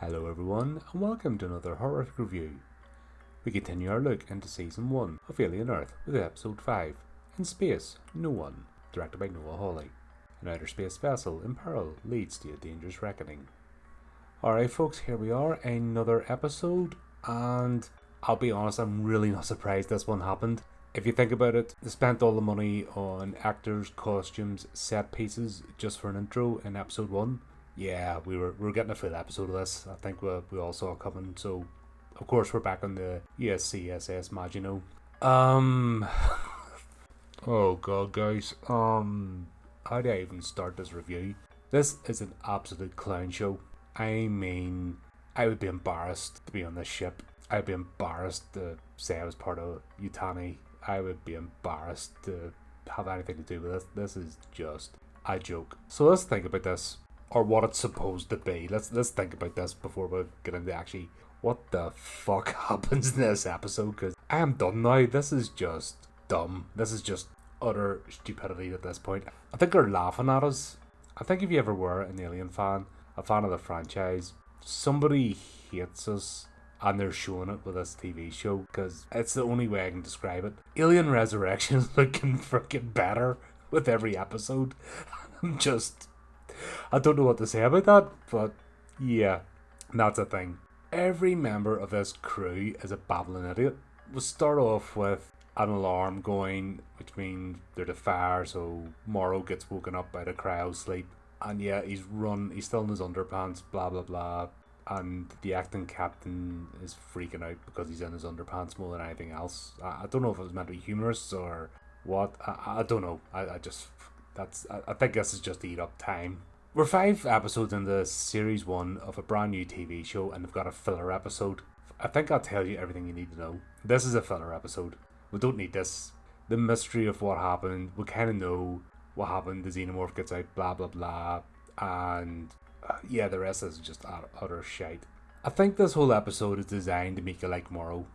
Hello everyone, and welcome to another horrific review. We continue our look into Season 1 of Alien Earth with Episode 5, In Space, No One, directed by Noah Hawley. An outer space vessel in peril leads to a dangerous reckoning. Alright folks, here we are, another episode, and I'll be honest, I'm really not surprised this one happened. If you think about it, they spent all the money on actors, costumes, set pieces just for an intro in Episode 1. Yeah, we were getting a full episode of this. I think we all saw it coming. So, of course, we're back on the USCSS Maginot. Oh god, guys. How do I even start this review? This is an absolute clown show. I mean, I would be embarrassed to be on this ship. I'd be embarrassed to say I was part of Yutani. I would be embarrassed to have anything to do with this. This is just a joke. So let's think about this. Or what it's supposed to be. Let's think about this before we get into actually what the fuck happens in this episode, because I am done now. This is just dumb. This is just utter stupidity at this point. I think they're laughing at us. I think if you ever were an Alien fan, a fan of the franchise, somebody hates us and they're showing it with this TV show, because it's the only way I can describe it. Alien Resurrection is looking freaking better with every episode. I don't know what to say about that, but yeah, that's a thing. Every member of this crew is a babbling idiot. We'll start off with an alarm going, which means there's a fire, so Morrow gets woken up by the cryo sleep. And yeah, he's still in his underpants, blah blah blah. And the acting captain is freaking out because he's in his underpants more than anything else. I don't know if it was meant to be humorous or what. I don't know. I think this is just to eat up time. We're 5 episodes into series 1 of a brand new TV show, and they've got a filler episode. I think I'll tell you everything you need to know. This is a filler episode. We don't need this. The mystery of what happened, we kind of know what happened. The xenomorph gets out, blah blah blah, and yeah, the rest is just utter shite. I think this whole episode is designed to make you like Morrow.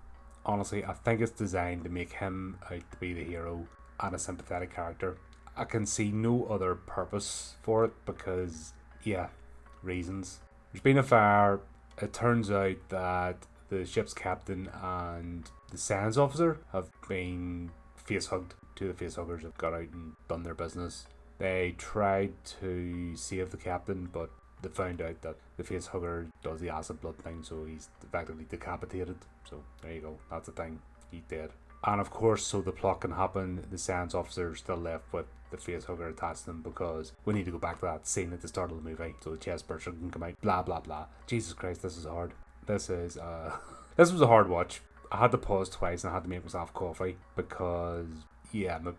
Honestly, I think it's designed to make him out to be the hero and a sympathetic character. I can see no other purpose for it because, yeah, reasons. There's been a fire. It turns out that the ship's captain and the science officer have been face-hugged. 2 of the face-huggers have got out and done their business. They tried to save the captain, but they found out that the face-hugger does the acid blood thing, so he's effectively decapitated. So there you go, that's the thing. He's dead. And of course, so the plot can happen, the science officer is still left with the facehugger attached to them because we need to go back to that scene at the start of the movie so the chest burster can come out, blah blah blah. Jesus Christ, this is hard. This was a hard watch. I had to pause twice and I had to make myself coffee because, yeah, my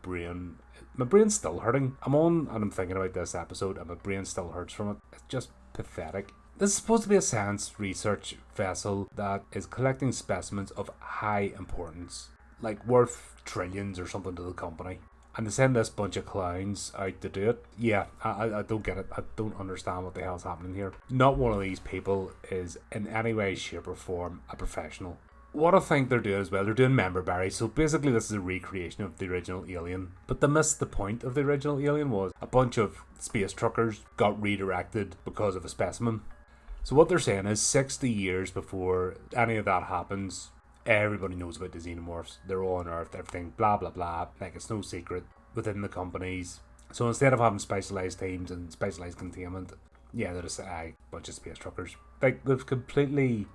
brain's still hurting. I'm on and I'm thinking about this episode and my brain still hurts from it. It's just pathetic. This is supposed to be a science research vessel that is collecting specimens of high importance, like worth trillions or something to the company, and they send this bunch of clowns out to do it. Yeah, I don't get it. I don't understand what the hell's happening here. Not one of these people is in any way, shape or form a professional. What I think they're doing as well, they're doing member berries, so basically this is a recreation of the original Alien, but they missed the point of the original Alien. Was a bunch of space truckers got redirected because of a specimen. So what they're saying is 60 years before any of that happens, everybody knows about the xenomorphs. They're all on Earth, everything, blah blah blah. Like, it's no secret within the companies. So instead of having specialized teams and specialized containment, yeah, they're just a bunch of space truckers. Like, they've completely...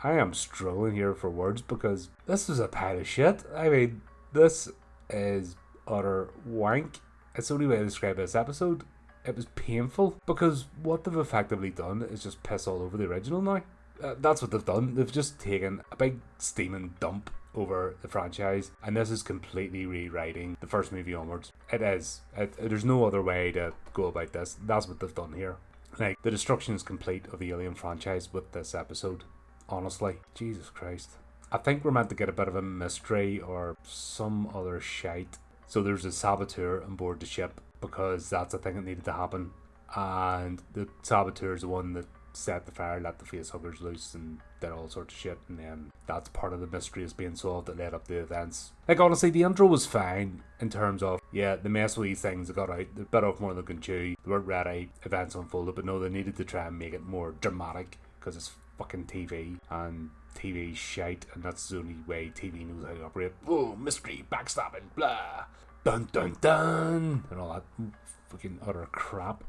I am struggling here for words because this was a pile of shit. I mean, this is utter wank. It's the only way to describe this episode. It was painful because what they've effectively done is just piss all over the original now. That's what they've done. They've just taken a big steaming dump over the franchise, and this is completely rewriting the first movie onwards. It is. There's no other way to go about this. That's what they've done here. Like, the destruction is complete of the Alien franchise with this episode. Honestly, Jesus Christ. I think we're meant to get a bit of a mystery or some other shite. So there's a saboteur on board the ship because that's a thing that needed to happen, and the saboteur is the one that set the fire, let the face huggers loose, and did all sorts of shit. And then that's part of the mystery is being solved that led up to the events. Like, honestly, the intro was fine in terms of, yeah, the mess with these things that got out, they bit off more than they can chew, they weren't ready, events unfolded, but no, they needed to try and make it more dramatic because it's fucking TV, and TV's shite, and that's the only way TV knows how to operate. Oh, mystery, backstabbing, blah, dun dun dun, and all that fucking utter crap.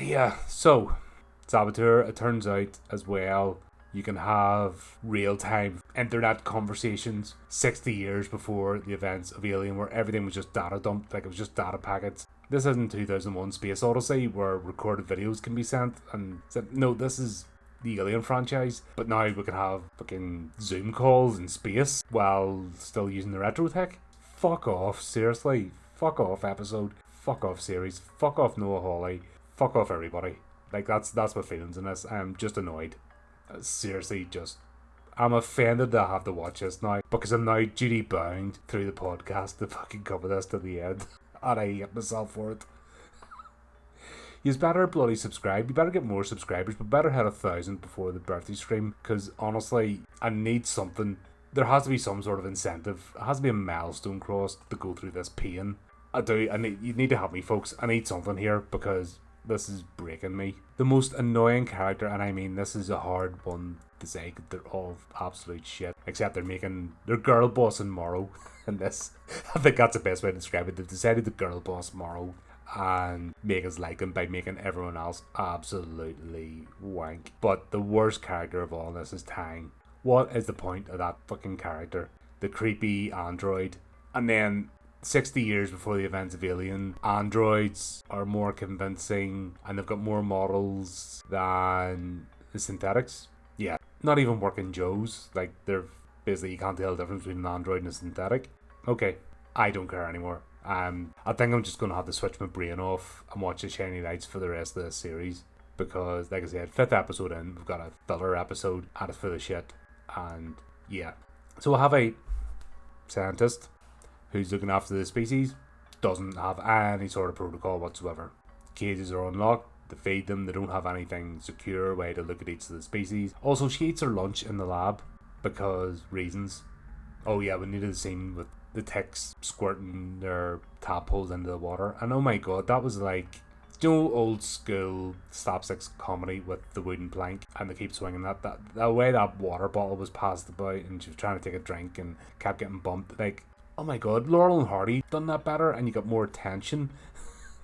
Yeah, so Saboteur, it turns out as well, you can have real-time internet conversations 60 years before the events of Alien, where everything was just data dumped, like it was just data packets. This isn't 2001 Space Odyssey where recorded videos can be sent, and no, this is the Alien franchise, but now we can have fucking Zoom calls in space while still using the retro tech. Fuck off, seriously. Fuck off episode. Fuck off series. Fuck off Noah Hawley. Fuck off everybody. Like, that's my feelings in this. I'm just annoyed. Seriously, I'm offended that I have to watch this now, because I'm now duty bound through the podcast to fucking cover this to the end. And I hate myself for it. You better bloody subscribe. You better get more subscribers, but better hit 1,000 before the birthday stream, because honestly, I need something. There has to be some sort of incentive. It has to be a milestone crossed to go through this pain. You need to help me, folks. I need something here, because this is breaking me. The most annoying character, and I mean, this is a hard one to say, they're all absolute shit, except they're making their girl boss in Morrow in this. I think that's the best way to describe it. They've decided to girl boss Morrow and make us like him by making everyone else absolutely wank. But the worst character of all in this is Tang. What is the point of that fucking character? The creepy android. And then 60 years before the events of Alien, androids are more convincing and they've got more models than the synthetics. Yeah, not even working Joes. Like, they're basically, you can't tell the difference between an android and a synthetic. Okay, I don't care anymore. I think I'm just going to have to switch my brain off and watch the Shiny Lights for the rest of this series, because, like I said, 5th episode in, we've got a filler episode and it's full of shit. And yeah, so we'll have a scientist who's looking after the species, doesn't have any sort of protocol whatsoever. Cages are unlocked, they feed them, they don't have anything secure way to look at each of the species. Also, she eats her lunch in the lab, because reasons. Oh yeah, we needed a scene with the ticks squirting their tadpoles into the water, and oh my god, that was like, old school slapsticks comedy with the wooden plank, and they keep swinging that way that water bottle was passed about, and she was trying to take a drink and kept getting bumped. Like, oh my god, Laurel and Hardy done that better, and you got more tension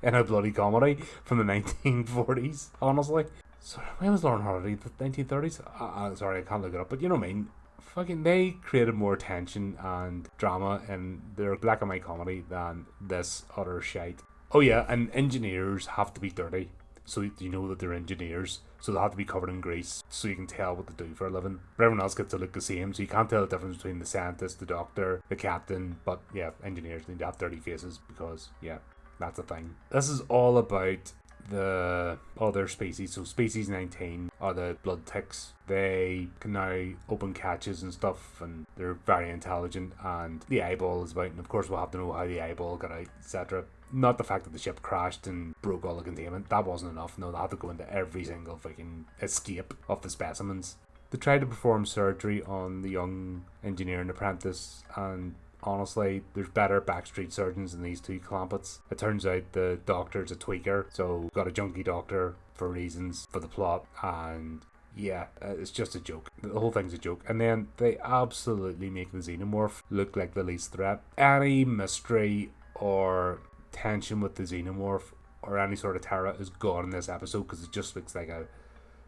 in a bloody comedy from the 1940s, honestly. So when was Laurel and Hardy? The 1930s? Sorry, I can't look it up, but you know what I mean. Fucking, they created more tension and drama in their black and white comedy than this utter shite. Oh yeah, and engineers have to be dirty, so you know that they're engineers, so they have to be covered in grease, so you can tell what they do for a living. But everyone else gets to look the same, so you can't tell the difference between the scientist, the doctor, the captain. But yeah, engineers need to have dirty faces, because yeah, that's a thing. This is all about the other species. So species 19 are the blood ticks. They can now open catches and stuff, and they're very intelligent, and the eyeball is about, and of course we'll have to know how the eyeball got out, etc. Not the fact that the ship crashed and broke all the containment. That wasn't enough. No, they had to go into every single fucking escape of the specimens. They tried to perform surgery on the young engineering apprentice, and honestly, there's better backstreet surgeons than these two clampets. It turns out the doctor's a tweaker, so we've got a junkie doctor for reasons for the plot, and yeah, it's just a joke. The whole thing's a joke. And then they absolutely make the xenomorph look like the least threat. Any mystery or tension with the xenomorph or any sort of terror is gone in this episode, because it just looks like a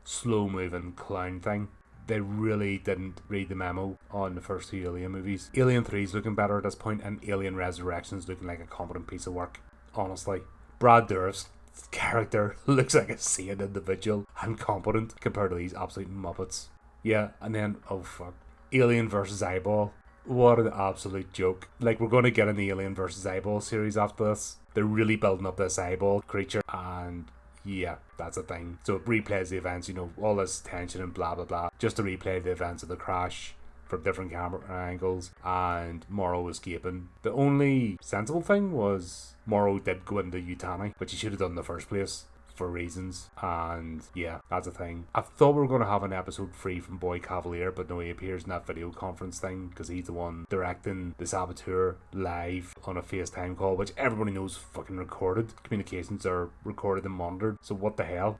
slow moving clown thing. They really didn't read the memo on the first two Alien movies. Alien 3's looking better at this point, and Alien Resurrection's looking like a competent piece of work, honestly. Brad Dourif's character looks like a sane individual and competent compared to these absolute muppets. Yeah, and then, oh fuck, Alien vs. Eyeball. What an absolute joke. Like, we're going to get an Alien vs. Eyeball series after this. They're really building up this eyeball creature, and yeah, that's a thing. So it replays the events, you know, all this tension and blah blah blah, just to replay the events of the crash from different camera angles, and Morrow escaping. The only sensible thing was Morrow did go into Yutani, which he should have done in the first place. for reasons, and yeah, that's a thing. I thought we were going to have an episode free from Boy Cavalier, but no, he appears in that video conference thing because he's the one directing the Saboteur live on a FaceTime call, which everybody knows fucking recorded. Communications are recorded and monitored, so what the hell?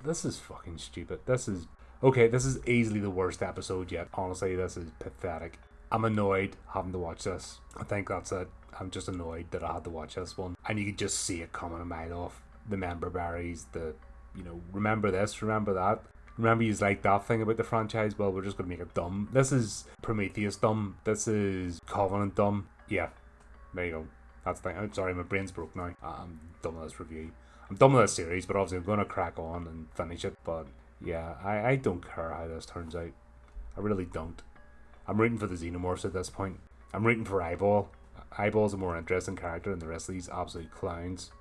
This is fucking stupid. This is easily the worst episode yet. Honestly, this is pathetic. I'm annoyed having to watch this. I think that's it. I'm just annoyed that I had to watch this one. And you could just see it coming a mile off. The member berries, remember this, remember that. Remember you like that thing about the franchise? Well, we're just going to make it dumb. This is Prometheus dumb. This is Covenant dumb. Yeah, there you go. That's the thing. I'm sorry, my brain's broke now. I'm done with this review. I'm done with this series, but obviously I'm going to crack on and finish it. But yeah, I don't care how this turns out. I really don't. I'm rooting for the Xenomorphs at this point. I'm rooting for Eyeball. Eyeball's a more interesting character than the rest of these absolute clowns.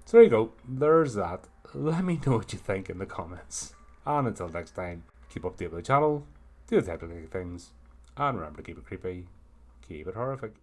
So there you go. There's that. Let me know what you think in the comments. And until next time, keep updated with the channel, do the type of things, and remember to keep it creepy, keep it horrific.